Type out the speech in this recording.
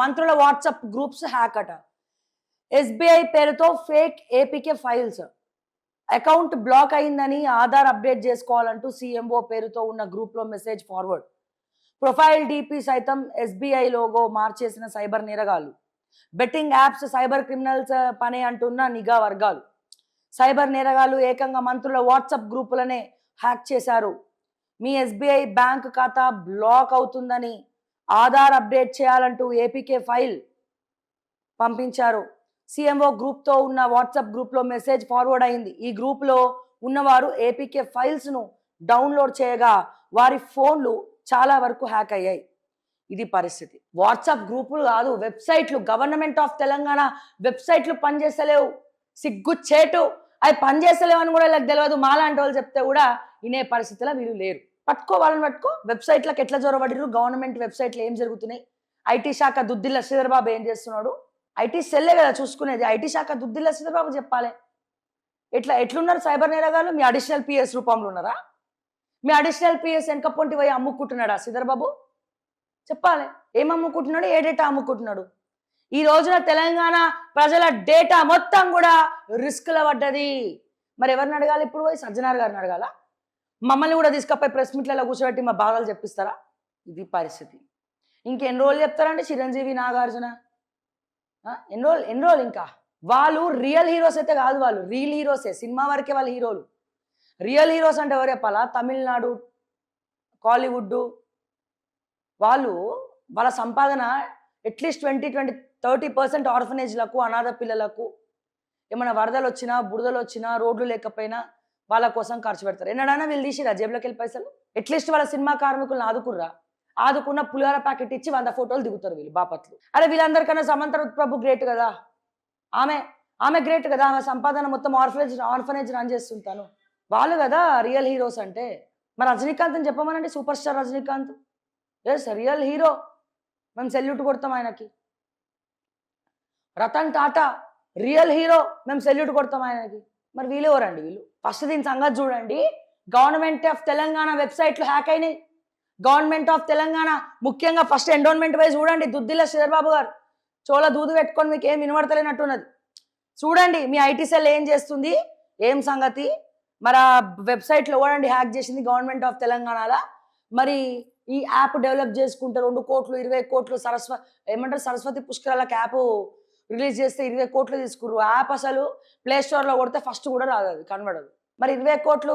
మంత్రుల WhatsApp groups hack అట. SBI పేరుతో fake APK files. Account block అయిందని ఆధార్ అప్డేట్ చేసుకోవాలంటూ సీఎంఓ పేరుతో ఉన్న గ్రూప్లో మెసేజ్ ఫార్వర్డ్. ప్రొఫైల్ డీపీ సైతం ఎస్బీఐ లోగో మార్చేసిన సైబర్ నేరగాళ్లు. బెట్టింగ్ యాప్స్ సైబర్ క్రిమినల్స్ పనే అంటున్న నిఘా వర్గాలు. సైబర్ నేరగాళ్లు ఏకంగా మంత్రుల వాట్సాప్ గ్రూపులనే హ్యాక్ చేశారు. మీ ఎస్బీఐ బ్యాంక్ ఖాతా బ్లాక్ అవుతుందని ఆధార్ అప్డేట్ చేయాలంటూ ఏపీకే ఫైల్ పంపించారు. సీఎంఓ గ్రూప్తో ఉన్న వాట్సాప్ గ్రూప్లో మెసేజ్ ఫార్వర్డ్ అయింది. ఈ గ్రూప్లో ఉన్నవారు ఏపీకే ఫైల్స్ను డౌన్లోడ్ చేయగా వారి ఫోన్లు చాలా వరకు హ్యాక్ అయ్యాయి. ఇది పరిస్థితి. వాట్సాప్ గ్రూపులు కాదు, వెబ్సైట్లు, గవర్నమెంట్ ఆఫ్ తెలంగాణ వెబ్సైట్లు పనిచేస్తలేవు. సిగ్గుచేటు, అవి పనిచేస్తలేవు అని కూడా వీళ్ళకి తెలియదు. మాలాంటి వాళ్ళు చెప్తే కూడా వినే పరిస్థితిలో వీళ్ళు లేరు. వాళ్ళని పట్టుకో. వెబ్సైట్లకు ఎట్లా జొరబడిరు, గవర్నమెంట్ వెబ్సైట్లు ఏం జరుగుతున్నాయి, ఐటీ శాఖ దుద్దిల్ల శ్రీధర్ బాబు ఏం చేస్తున్నాడు, ఐటీ సెల్లే కదా చూసుకునేది, ఐటీ శాఖ దుద్దిల్ల శ్రీధర్ బాబు చెప్పాలి. ఎట్లున్నారు సైబర్ నేరగాళ్ళు? మీ అడిషనల్ పిఎస్ రూపంలో ఉన్నారా? మీ అడిషనల్ పిఎస్ వెనకపోంటి పోయి అమ్ముకుంటున్నాడా శ్రీధర్ బాబు? చెప్పాలి. ఏం అమ్ముకుంటున్నాడు, ఏ డేటా అమ్ముకుంటున్నాడు? ఈ రోజున తెలంగాణ ప్రజల డేటా మొత్తం కూడా రిస్క్లో పడ్డది. మరి ఎవరిని అడగాలి ఇప్పుడు? పోయి సజ్జనార్ గారిని అడగాల? మమ్మల్ని కూడా తీసుకపోయి ప్రెస్ మీట్లలో కూర్చోబెట్టి మా బాధలు చెప్పిస్తారా? ఇది పరిస్థితి. ఇంకెన్ని రోజులు చెప్తారండి చిరంజీవి, నాగార్జున? ఎన్ని రోజులు ఇంకా? వాళ్ళు రియల్ హీరోస్ అయితే కాదు, వాళ్ళు రియల్ హీరోసే. సినిమా వరకే వాళ్ళు హీరోలు. రియల్ హీరోస్ అంటే ఎవరు చెప్పాలా? తమిళనాడు, కాలీవుడ్ వాళ్ళు. వాళ్ళ సంపాదన అట్లీస్ట్ 20-30% ఆర్ఫనేజ్లకు, అనాథ పిల్లలకు, ఏమైనా వరదలు వచ్చినా, బురదలు వచ్చినా, రోడ్లు లేకపోయినా వాళ్ళ కోసం ఖర్చు పెడతారు. ఎన్నడైనా వీళ్ళు తీసిరా జేబులోకి వెళ్ళి పైసలు? అట్లీస్ట్ వాళ్ళ సినిమా కార్మికులను ఆదుకుర్రా? ఆదుకున్న పులిహోర ప్యాకెట్ ఇచ్చి 100 ఫోటోలు దిగుతారు వీళ్ళు బాపత్లు. అరే వీళ్ళందరికన్నా సమంత ప్రభు గ్రేట్ కదా. ఆమె గ్రేట్ కదా. ఆమె సంపాదన మొత్తం ఆర్ఫనేజ్ రన్ చేస్తుంటాను. వాళ్ళు కదా రియల్ హీరోస్ అంటే. మరి రజనీకాంత్ అని చెప్పమనండి, super star Rajinikanth. Yes, real hero. మేము సెల్యూట్ కొడతాం ఆయనకి. రతన్ టాటా రియల్ హీరో, మేము సెల్యూట్ కొడతాం ఆయనకి. మరి వీళ్ళు ఎవరండి వీళ్ళు? ఫస్ట్ దీని సంగతి చూడండి. గవర్నమెంట్ ఆఫ్ తెలంగాణ వెబ్సైట్లు హ్యాక్ అయినాయి. గవర్నమెంట్ ఆఫ్ తెలంగాణ ముఖ్యంగా ఫస్ట్ ఎండోన్మెంట్ వైజ్ చూడండి. దుద్దిల్ల శ్రీధర్ బాబు గారు చోళ దూదు పెట్టుకొని మీకు ఏం వినబడతలేనట్టున్నది. చూడండి మీ ఐటీ సెల్ ఏం చేస్తుంది, ఏం సంగతి. మరి ఆ వెబ్సైట్లో చూడండి హ్యాక్ చేసింది గవర్నమెంట్ ఆఫ్ తెలంగాణలో. మరి ఈ యాప్ డెవలప్ చేసుకుంటే 2 కోట్లు 20 కోట్లు సరస్వతి పుష్కరాలకు యాప్ రిలీజ్ చేస్తే 20 కోట్లు తీసుకుర్రు. యాప్ అసలు ప్లే స్టోర్లో కొడితే ఫస్ట్ కూడా రాదు, అది కనబడదు. మరి 20 కోట్లు